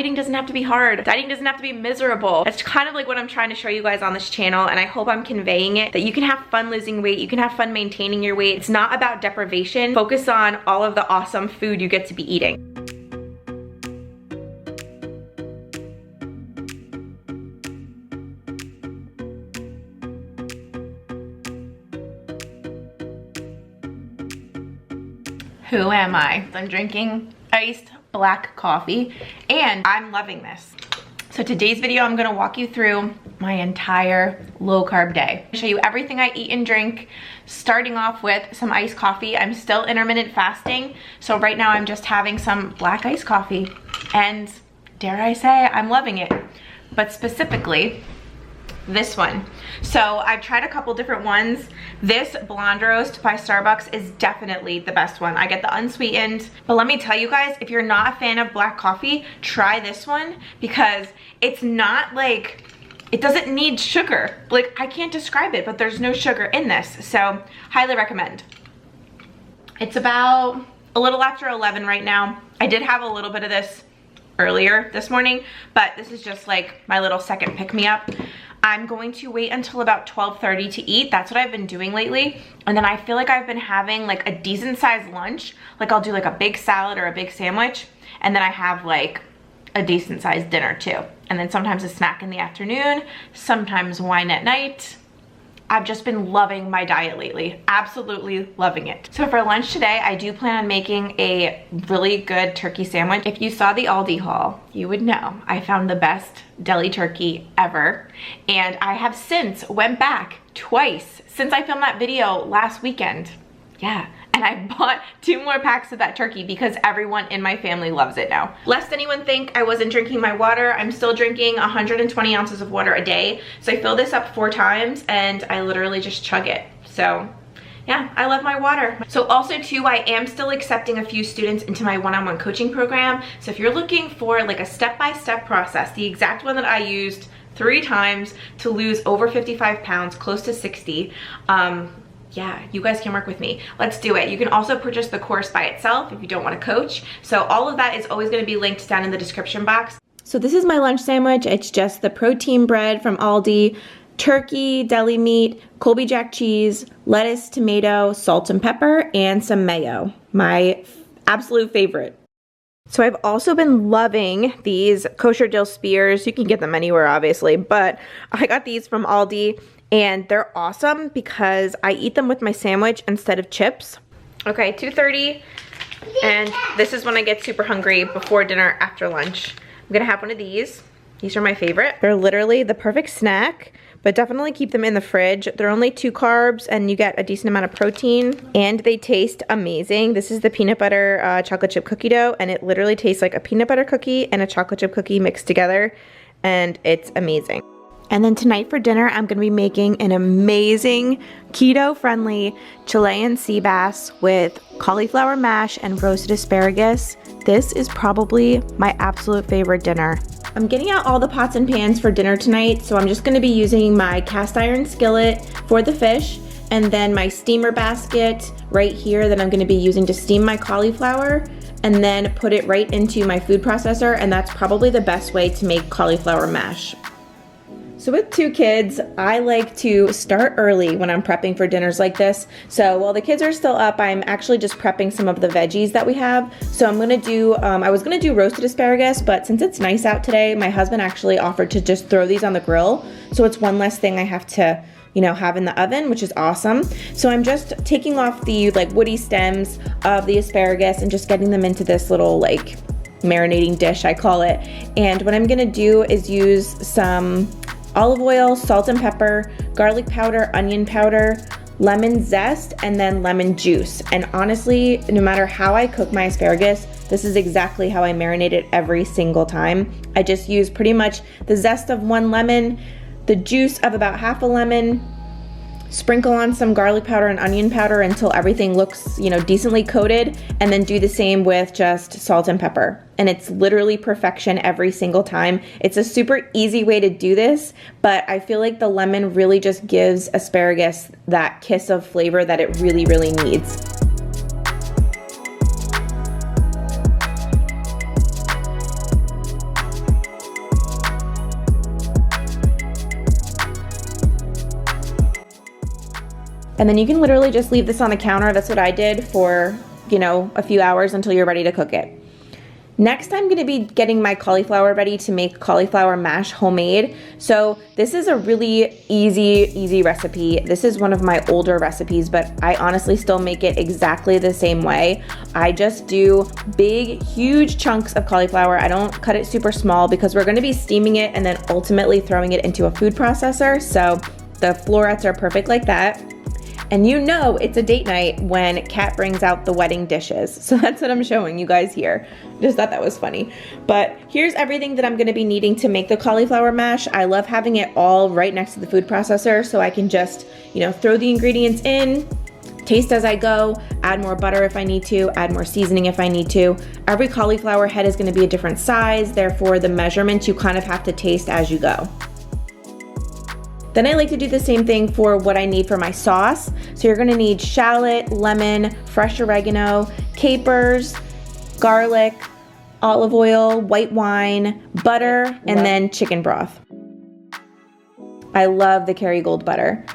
dieting doesn't have to be hard. Dieting doesn't have to be miserable. That's kind of like what I'm trying to show you guys on this channel, and I hope I'm conveying it, that you can have fun losing weight, you can have fun maintaining your weight. It's not about deprivation. Focus on all of the awesome food you get to be eating. Who am I? I'm drinking iced black coffee and I'm loving this. So today's video, I'm gonna walk you through my entire low carb day. Show you everything I eat and drink, starting off with some iced coffee. I'm still intermittent fasting, so right now I'm just having some black iced coffee, and dare I say, I'm loving it. But specifically, this one. So I've tried a couple different ones. This blonde roast by Starbucks is definitely the best one. I get the unsweetened, but let me tell you guys, if you're not a fan of black coffee, try this one, because it's not like, it doesn't need sugar. Like, I can't describe it, but there's no sugar in this. So highly recommend. It's about a little after 11 right now. I did have a little bit of this earlier this morning, but this is just like my little second pick-me-up. I'm going to wait until about 12:30 to eat. That's what I've been doing lately. And then I feel like I've been having like a decent sized lunch. Like I'll do like a big salad or a big sandwich, and then I have like a decent sized dinner too. And then sometimes a snack in the afternoon, sometimes wine at night. I've just been loving my diet lately. Absolutely loving it. So for lunch today, I do plan on making a really good turkey sandwich. If you saw the Aldi haul, you would know I found the best deli turkey ever. And I have since went back twice since I filmed that video last weekend. Yeah, and I bought 2 more packs of that turkey because everyone in my family loves it now. Lest anyone think I wasn't drinking my water, I'm still drinking 120 ounces of water a day. So I fill this up 4 times and I literally just chug it. So yeah, I love my water. So also too, I am still accepting a few students into my one-on-one coaching program. So if you're looking for like a step-by-step process, the exact one that I used 3 times to lose over 55 pounds, close to 60, yeah, you guys can work with me. Let's do it. You can also purchase the course by itself if you don't want to coach. So all of that is always going to be linked down in the description box. So this is my lunch sandwich. It's just the protein bread from Aldi, turkey, deli meat, Colby Jack cheese, lettuce, tomato, salt and pepper, and some mayo. My absolute favorite. So I've also been loving these kosher dill spears. You can get them anywhere, obviously, but I got these from Aldi. And they're awesome because I eat them with my sandwich instead of chips. Okay, 2:30, and this is when I get super hungry before dinner, after lunch. I'm gonna have one of these. These are my favorite. They're literally the perfect snack, but definitely keep them in the fridge. They're only 2 carbs and you get a decent amount of protein, and they taste amazing. This is the peanut butter chocolate chip cookie dough, and it literally tastes like a peanut butter cookie and a chocolate chip cookie mixed together, and it's amazing. And then tonight for dinner, I'm gonna be making an amazing keto-friendly Chilean sea bass with cauliflower mash and roasted asparagus. This is probably my absolute favorite dinner. I'm getting out all the pots and pans for dinner tonight, so I'm just gonna be using my cast iron skillet for the fish, and then my steamer basket right here that I'm gonna be using to steam my cauliflower, and then put it right into my food processor, and that's probably the best way to make cauliflower mash. So with 2 kids, I like to start early when I'm prepping for dinners like this. So while the kids are still up, I'm actually just prepping some of the veggies that we have. So I'm gonna do, I was gonna do roasted asparagus, but since it's nice out today, my husband actually offered to just throw these on the grill. So it's one less thing I have to, you know, have in the oven, which is awesome. So I'm just taking off the like woody stems of the asparagus and just getting them into this little like marinating dish, I call it. And what I'm gonna do is use some olive oil, salt and pepper, garlic powder, onion powder, lemon zest, and then lemon juice. And honestly, no matter how I cook my asparagus, this is exactly how I marinate it every single time. I just use pretty much the zest of 1 lemon, the juice of about half a lemon, sprinkle on some garlic powder and onion powder until everything looks, you know, decently coated, and then do the same with just salt and pepper. And it's literally perfection every single time. It's a super easy way to do this, but I feel like the lemon really just gives asparagus that kiss of flavor that it really, really needs. And then you can literally just leave this on the counter. That's what I did for, you know, a few hours until you're ready to cook it. Next, I'm gonna be getting my cauliflower ready to make cauliflower mash homemade. So this is a really easy recipe. This is one of my older recipes, but I honestly still make it exactly the same way. I just do big, huge chunks of cauliflower. I don't cut it super small because we're gonna be steaming it and then ultimately throwing it into a food processor. So the florets are perfect like that. And you know it's a date night when Kat brings out the wedding dishes. So that's what I'm showing you guys here. Just thought that was funny. But here's everything that I'm gonna be needing to make the cauliflower mash. I love having it all right next to the food processor so I can just, you know, throw the ingredients in, taste as I go, add more butter if I need to, add more seasoning if I need to. Every cauliflower head is gonna be a different size, therefore the measurements you kind of have to taste as you go. Then I like to do the same thing for what I need for my sauce. So you're gonna need shallot, lemon, fresh oregano, capers, garlic, olive oil, white wine, butter, and then chicken broth. I love the Kerrygold butter.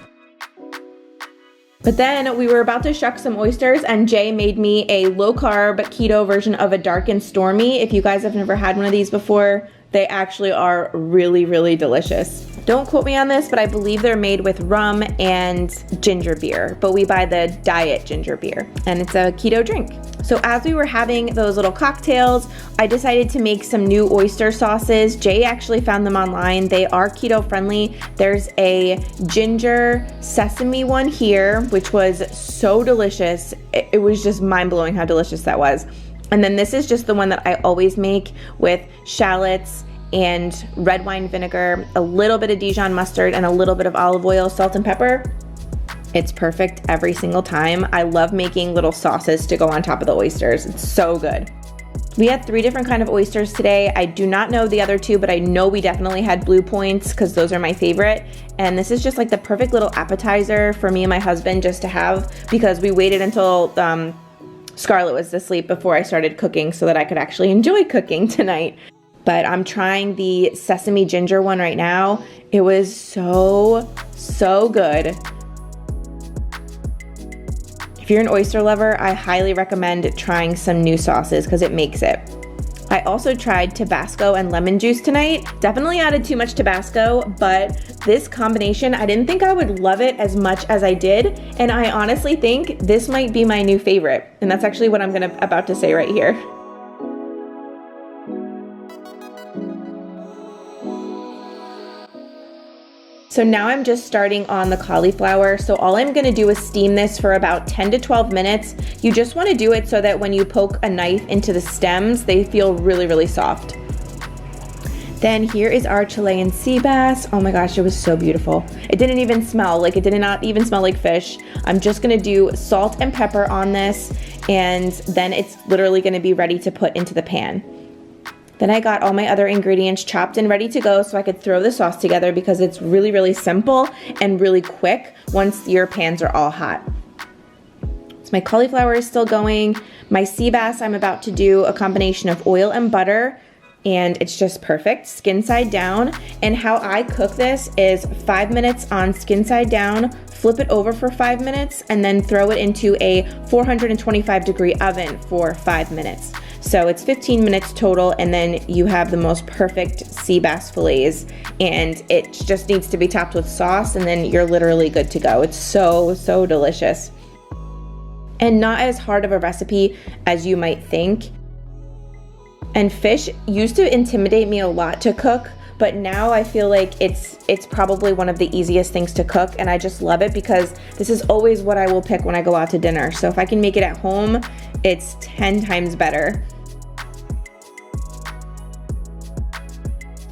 But then we were about to shuck some oysters and Jay made me a low carb keto version of a dark and stormy. If you guys have never had one of these before, they actually are really delicious. Don't quote me on this, but I believe they're made with rum and ginger beer, but we buy the diet ginger beer and it's a keto drink. So as we were having those little cocktails, I decided to make some new oyster sauces. Jay actually found them online. They are keto friendly. There's a ginger sesame one here, which was so delicious. It was just mind blowing how delicious that was. And then this is just the one that I always make with shallots and red wine vinegar, a little bit of Dijon mustard, and a little bit of olive oil, salt and pepper. It's perfect every single time. I love making little sauces to go on top of the oysters. It's so good. We had 3 different kind of oysters today. I do not know the other 2, but I know we definitely had Blue Points because those are my favorite. And this is just like the perfect little appetizer for me and my husband just to have because we waited until Scarlett was asleep before I started cooking so that I could actually enjoy cooking tonight. But I'm trying the sesame ginger one right now. It was so good. If you're an oyster lover, I highly recommend trying some new sauces because it makes it. I also tried Tabasco and lemon juice tonight. Definitely added too much Tabasco, but this combination, I didn't think I would love it as much as I did. And I honestly think this might be my new favorite. And that's actually what I'm about to say right here. So now I'm just starting on the cauliflower. So all I'm gonna do is steam this for about 10 to 12 minutes. You just wanna do it so that when you poke a knife into the stems, they feel really soft. Then here is our Chilean sea bass. Oh my gosh, it was so beautiful. It didn't even smell, like it did not even smell like fish. I'm just gonna do salt and pepper on this, and then it's literally gonna be ready to put into the pan. Then I got all my other ingredients chopped and ready to go so I could throw the sauce together because it's really simple and really quick once your pans are all hot. So my cauliflower is still going. My sea bass, I'm about to do a combination of oil and butter, and it's just perfect, skin side down. And how I cook this is 5 minutes on skin side down, flip it over for 5 minutes, and then throw it into a 425-degree oven for 5 minutes. So it's 15 minutes total, and then you have the most perfect sea bass fillets, and it just needs to be topped with sauce, and then you're literally good to go. It's so delicious. And not as hard of a recipe as you might think. And fish used to intimidate me a lot to cook, but now I feel like it's probably one of the easiest things to cook, and I just love it because this is always what I will pick when I go out to dinner. So if I can make it at home, it's 10 times better.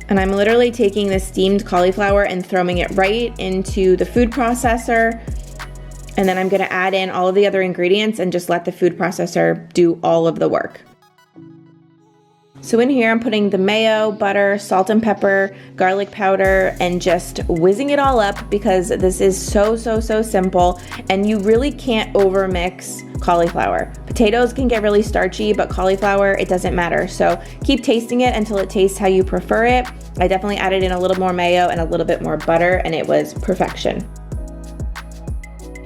And I'm literally taking the steamed cauliflower and throwing it right into the food processor. And then I'm gonna add in all of the other ingredients and just let the food processor do all of the work. So in here, I'm putting the mayo, butter, salt and pepper, garlic powder, and just whizzing it all up because this is so simple, and you really can't overmix cauliflower. Potatoes can get really starchy, but cauliflower, it doesn't matter. So keep tasting it until it tastes how you prefer it. I definitely added in a little more mayo and a little bit more butter, and it was perfection.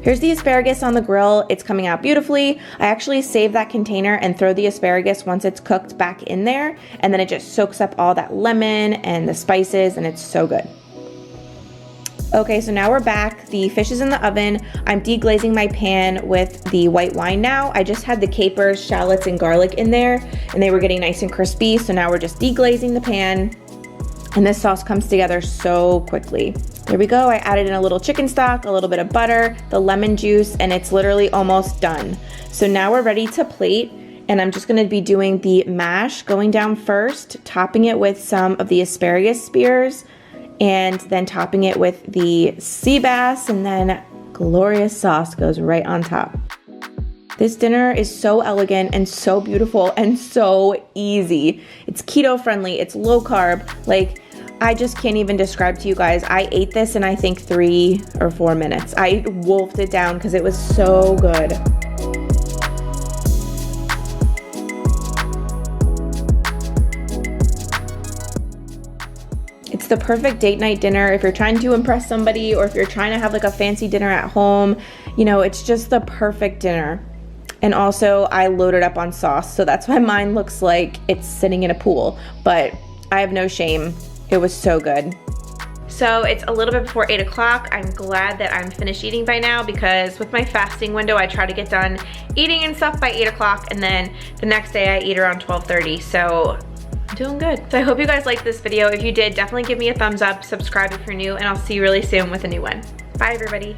Here's the asparagus on the grill. It's coming out beautifully. I actually save that container and throw the asparagus once it's cooked back in there, and then it just soaks up all that lemon and the spices, and it's so good. Okay, so now we're back. The fish is in the oven. I'm deglazing my pan with the white wine now. I just had the capers, shallots, and garlic in there, and they were getting nice and crispy, so now we're just deglazing the pan, and this sauce comes together so quickly. There we go. I added in a little chicken stock, a little bit of butter, the lemon juice, and it's literally almost done. So now we're ready to plate, and I'm just gonna be doing the mash, going down first, topping it with some of the asparagus spears, and then topping it with the sea bass, and then glorious sauce goes right on top. This dinner is so elegant and so beautiful and so easy. It's keto friendly, it's low carb, like, I just can't even describe to you guys. I ate this in I think 3 or 4 minutes. I wolfed it down because it was so good. It's the perfect date night dinner if you're trying to impress somebody, or if you're trying to have like a fancy dinner at home. You know, it's just the perfect dinner. And also I loaded up on sauce, so that's why mine looks like it's sitting in a pool, but I have no shame. It was so good. So it's a little bit before 8 o'clock. I'm glad that I'm finished eating by now, because with my fasting window, I try to get done eating and stuff by 8 o'clock, and then the next day I eat around 12:30, so I'm doing good. So I hope you guys liked this video. If you did, definitely give me a thumbs up, subscribe if you're new, and I'll see you really soon with a new one. Bye everybody.